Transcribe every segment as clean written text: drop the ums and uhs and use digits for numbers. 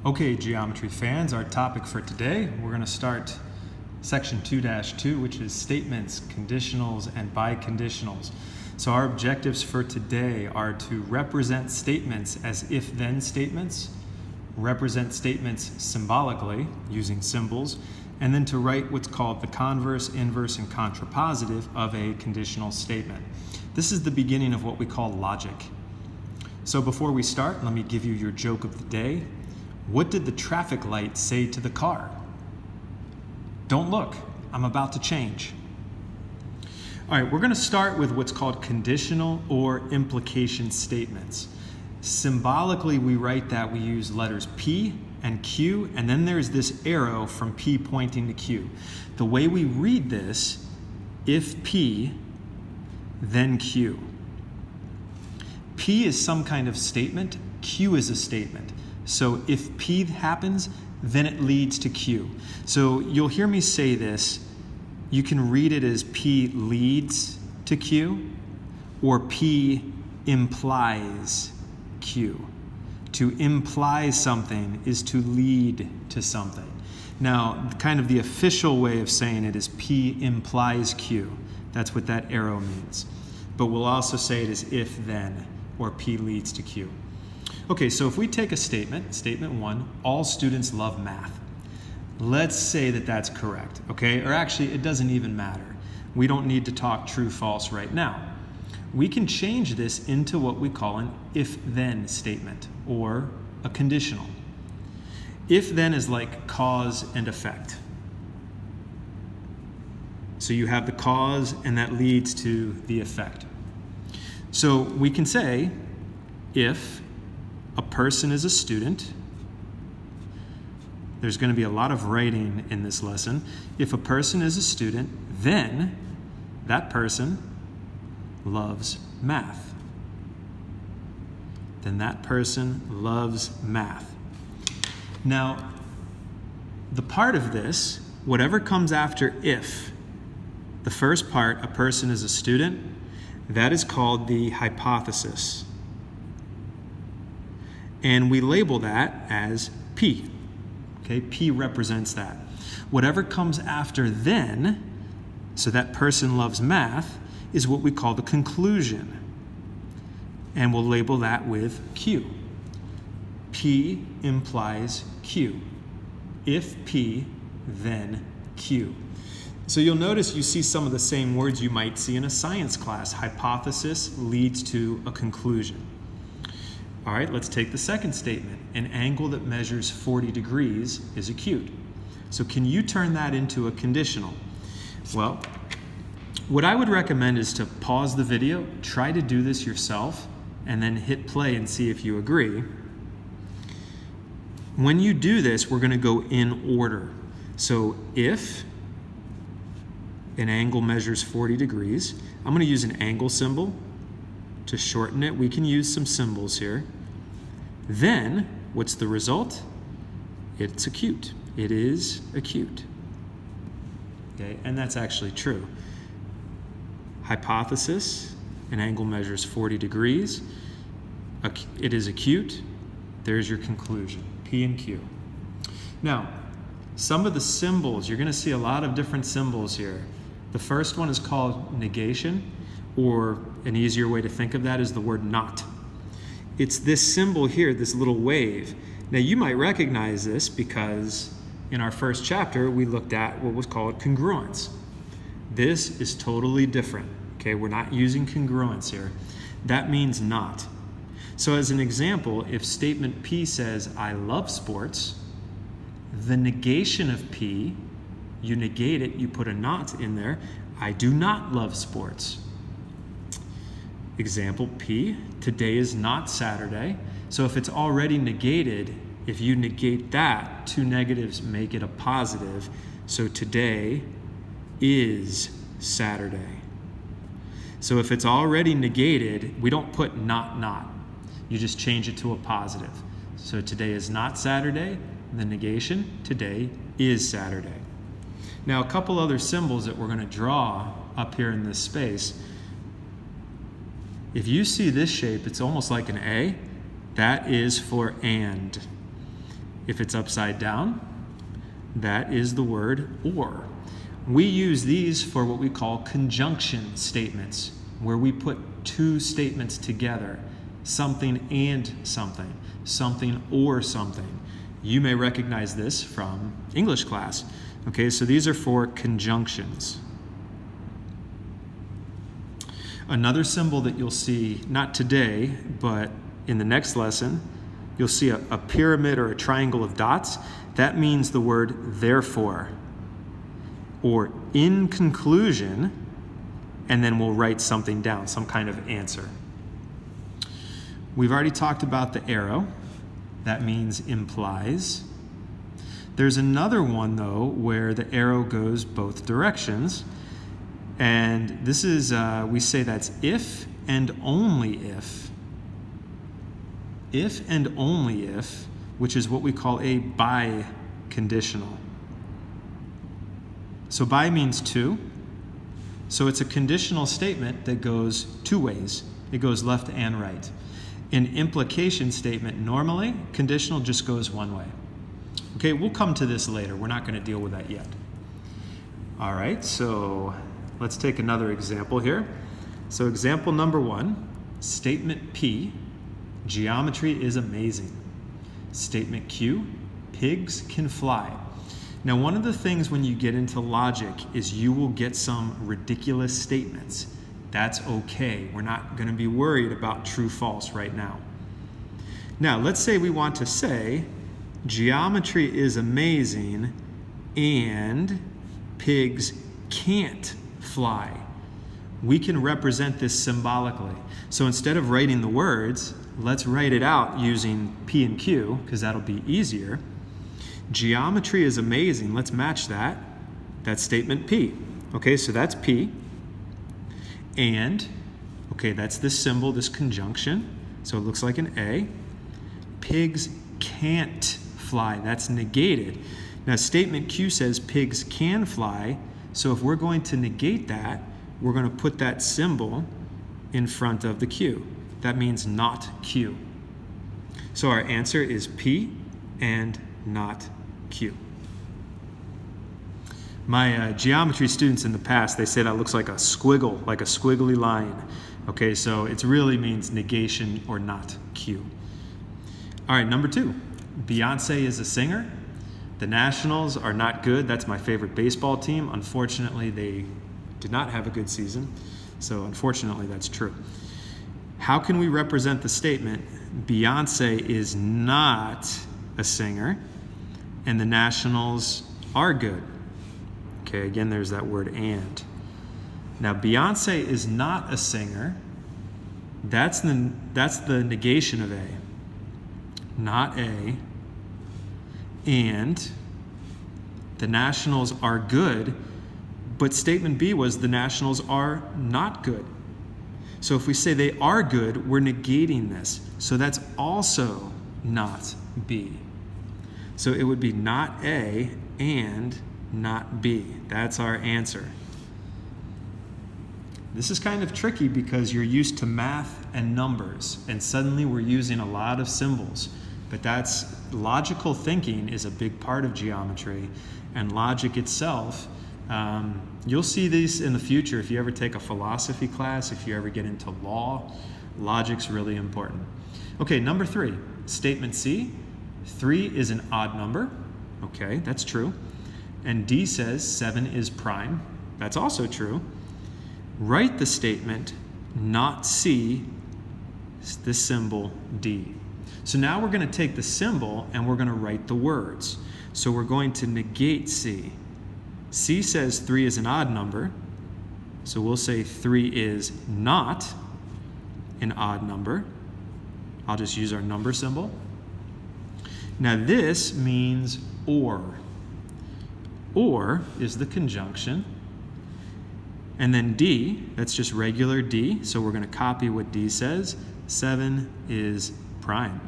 Okay, geometry fans, our topic for today, we're going to start section 2-2, which is statements, conditionals, and biconditionals. So our objectives for today are to represent statements as if-then statements, represent statements symbolically using symbols, and then to write what's called the converse, inverse, and contrapositive of a conditional statement. This is the beginning of what we call logic. So before we start, let me give you your joke of the day. What did the traffic light say to the car? Don't look, I'm about to change. All right, we're going to start with what's called conditional or implication statements. Symbolically, we write that we use letters P and Q, and then there's this arrow from P pointing to Q. The way we read this, if P, then Q. P is some kind of statement, Q is a statement. So if P happens, then it leads to Q. So you'll hear me say this. You can read it as P leads to Q, or P implies Q. To imply something is to lead to something. Now, kind of the official way of saying it is P implies Q. That's what that arrow means. But we'll also say it as if then, or P leads to Q. Okay, so if we take a statement, statement 1, all students love math. Let's say that that's correct, okay? Or actually, it doesn't even matter. We don't need to talk true, false right now. We can change this into what we call an if-then statement, or a conditional. If-then is like cause and effect. So you have the cause, and that leads to the effect. So we can say, if a person is a student, there's going to be a lot of writing in this lesson. If a person is a student, then that person loves math. Then that person loves math. Now, the part of this, whatever comes after if, the first part, a person is a student, that is called the hypothesis. And we label that as P. Okay, P represents that. Whatever comes after then, so that person loves math, is what we call the conclusion. And we'll label that with Q. P implies Q. If P, then Q. So you'll notice you see some of the same words you might see in a science class. Hypothesis leads to a conclusion. All right, let's take the second statement. An angle that measures 40 degrees is acute. So can you turn that into a conditional? Well, what I would recommend is to pause the video, try to do this yourself, and then hit play and see if you agree. When you do this, we're going to go in order. So if an angle measures 40 degrees, I'm going to use an angle symbol to shorten it. We can use some symbols here. Then, what's the result? It's acute. It is acute. Okay, and that's actually true. Hypothesis, an angle measures 40 degrees. It is acute. There's your conclusion, P and Q. Now, some of the symbols, you're going to see a lot of different symbols here. The first one is called negation, or an easier way to think of that is the word not. It's this symbol here, this little wave. Now you might recognize this because in our first chapter we looked at what was called congruence. This is totally different. Okay, we're not using congruence here. That means not. So as an example, if statement P says, I love sports, the negation of P, you negate it, you put a not in there, I do not love sports. Example P, today is not Saturday. So if it's already negated, if you negate that, two negatives make it a positive. So today is Saturday. So if it's already negated, we don't put not. You just change it to a positive. So today is not Saturday. The negation, today is Saturday. Now a couple other symbols that we're going to draw up here in this space. If you see this shape, it's almost like an A. That is for and. If it's upside down, that is the word or. We use these for what we call conjunction statements, where we put two statements together, something and something, something or something. You may recognize this from English class. Okay, so these are for conjunctions. Another symbol that you'll see, not today, but in the next lesson, you'll see a pyramid or a triangle of dots. That means the word therefore, or in conclusion, and then we'll write something down, some kind of answer. We've already talked about the arrow. That means implies. There's another one, though, where the arrow goes both directions. And this is, we say that's if and only if. If and only if, which is what we call a biconditional. So bi means two. So it's a conditional statement that goes two ways. It goes left and right. An implication statement, normally, conditional just goes one way. Okay, we'll come to this later. We're not going to deal with that yet. All right, so let's take another example here. So example number 1, statement P, geometry is amazing. Statement Q, pigs can fly. Now, one of the things when you get into logic is you will get some ridiculous statements. That's okay. We're not going to be worried about true false right now. Now, let's say we want to say geometry is amazing and pigs can't fly. We can represent this symbolically. So instead of writing the words, let's write it out using P and Q, because that'll be easier. Geometry is amazing. Let's match that. That's statement P. Okay, so that's P. And, okay, that's this symbol, this conjunction. So it looks like an A. Pigs can't fly. That's negated. Now, statement Q says pigs can fly. So if we're going to negate that, we're going to put that symbol in front of the Q. That means not Q. So our answer is P and not Q. My geometry students in the past, they say that looks like a squiggle, like a squiggly line. Okay, so it really means negation or not Q. All right, number 2. Beyonce is a singer. The Nationals are not good. That's my favorite baseball team. Unfortunately, they did not have a good season. So unfortunately, that's true. How can we represent the statement, Beyonce is not a singer and the Nationals are good? Okay, again, there's that word and. Now, Beyonce is not a singer. That's the negation of A. Not A. And the Nationals are good, but statement B was the Nationals are not good. So if we say they are good, we're negating this. So that's also not B. So it would be not A and not B. That's our answer. This is kind of tricky because you're used to math and numbers, and suddenly we're using a lot of symbols. But that's logical thinking is a big part of geometry, and logic itself. You'll see these in the future if you ever take a philosophy class, if you ever get into law. Logic's really important. Okay, number 3, statement C. 3 is an odd number. Okay, that's true. And D says 7 is prime. That's also true. Write the statement, not C, the symbol D. So now we're going to take the symbol and we're going to write the words. So we're going to negate C. C says 3 is an odd number. So we'll say 3 is not an odd number. I'll just use our number symbol. Now this means or. Or is the conjunction. And then D, that's just regular D. So we're going to copy what D says. 7 is prime.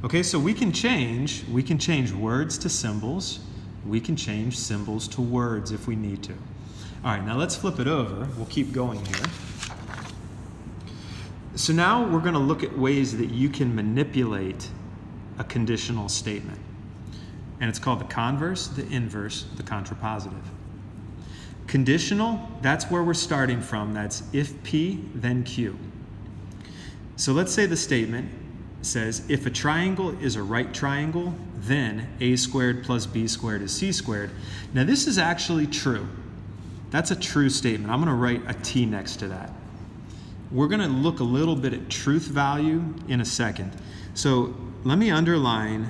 Okay, so we can change words to symbols. We can change symbols to words if we need to. All right, now let's flip it over. We'll keep going here. So now we're going to look at ways that you can manipulate a conditional statement. And it's called the converse, the inverse, the contrapositive. Conditional, that's where we're starting from. That's if P, then Q. So let's say the statement says, if a triangle is a right triangle, then a squared plus b squared is c squared. Now this is actually true. That's a true statement. I'm going to write a T next to that. We're going to look a little bit at truth value in a second. So let me underline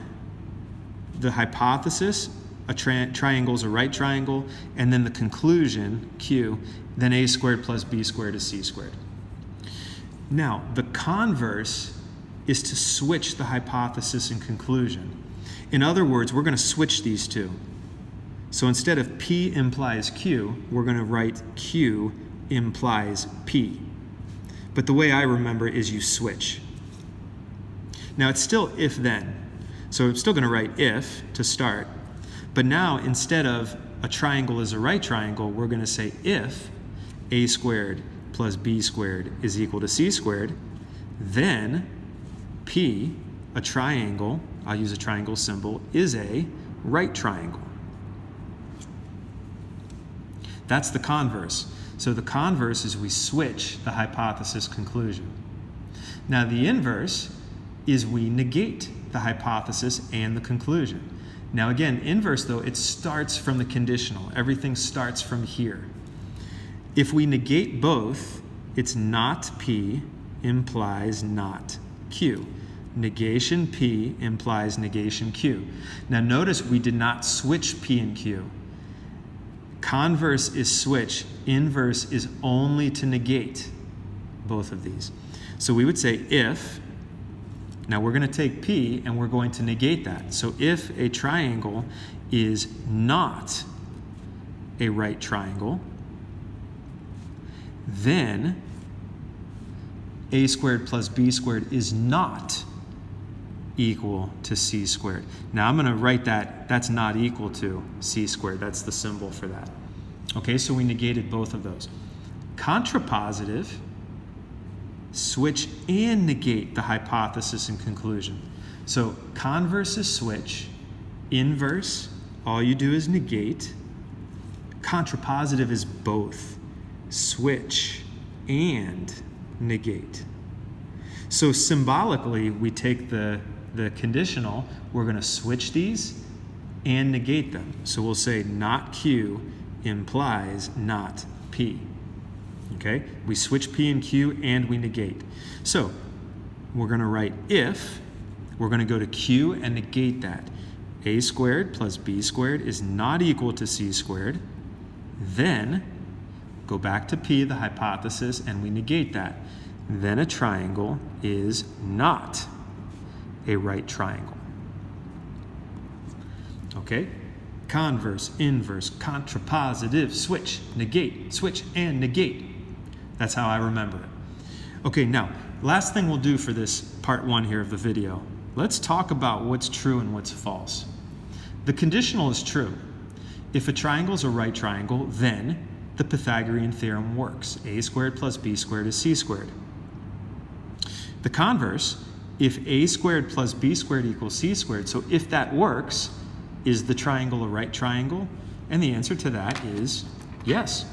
the hypothesis, a triangle is a right triangle, and then the conclusion, Q, then a squared plus b squared is c squared. Now, the converse is to switch the hypothesis and conclusion. In other words, we're going to switch these two. So instead of P implies Q, we're going to write Q implies P. But the way I remember it is you switch. Now it's still if then. So I'm still going to write if to start. But now instead of a triangle is a right triangle, we're going to say if a squared plus b squared is equal to c squared, then P, a triangle, I'll use a triangle symbol, is a right triangle. That's the converse. So the converse is we switch the hypothesis conclusion. Now the inverse is we negate the hypothesis and the conclusion. Now again, inverse though, it starts from the conditional. Everything starts from here. If we negate both, it's not P implies not Q. Negation P implies negation Q. Now notice we did not switch P and Q. Converse is switch, inverse is only to negate both of these. So we would say if, now we're going to take P and we're going to negate that. So if a triangle is not a right triangle, then a squared plus b squared is not equal to c squared. Now I'm going to write that that's not equal to c squared. That's the symbol for that. Okay, so we negated both of those. Contrapositive, switch and negate the hypothesis and conclusion. So converse is switch, inverse, all you do is negate. Contrapositive is both, switch and negate. So symbolically, we take the conditional, we're going to switch these and negate them. So we'll say not Q implies not P. Okay? We switch P and Q and we negate. So we're going to write if, we're going to go to Q and negate that. A squared plus b squared is not equal to c squared. Then go back to P, the hypothesis, and we negate that. Then a triangle is not a right triangle. Okay? Converse, inverse, contrapositive, switch, negate, switch, and negate. That's how I remember it. Okay, now, last thing we'll do for this part 1 here of the video, let's talk about what's true and what's false. The conditional is true. If a triangle is a right triangle, then the Pythagorean theorem works. A squared plus b squared is c squared. The converse, if a squared plus b squared equals c squared, so if that works, is the triangle a right triangle? And the answer to that is yes.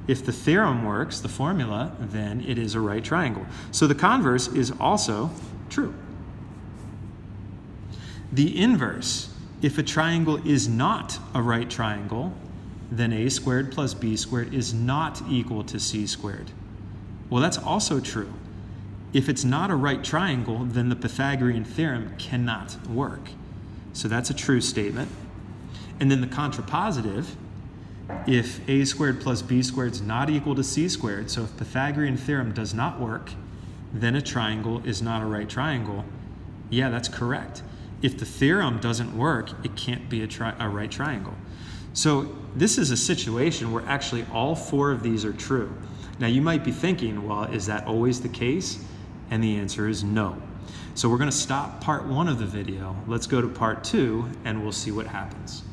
If the theorem works, the formula, then it is a right triangle. So the converse is also true. The inverse, if a triangle is not a right triangle, then a squared plus b squared is not equal to c squared. Well, that's also true. If it's not a right triangle, then the Pythagorean theorem cannot work. So that's a true statement. And then the contrapositive, if a squared plus b squared is not equal to c squared, so if Pythagorean theorem does not work, then a triangle is not a right triangle. Yeah, that's correct. If the theorem doesn't work, it can't be a right triangle. So this is a situation where actually all 4 of these are true. Now you might be thinking, well, is that always the case? And the answer is no. So we're going to stop part 1 of the video. Let's go to part 2 and we'll see what happens.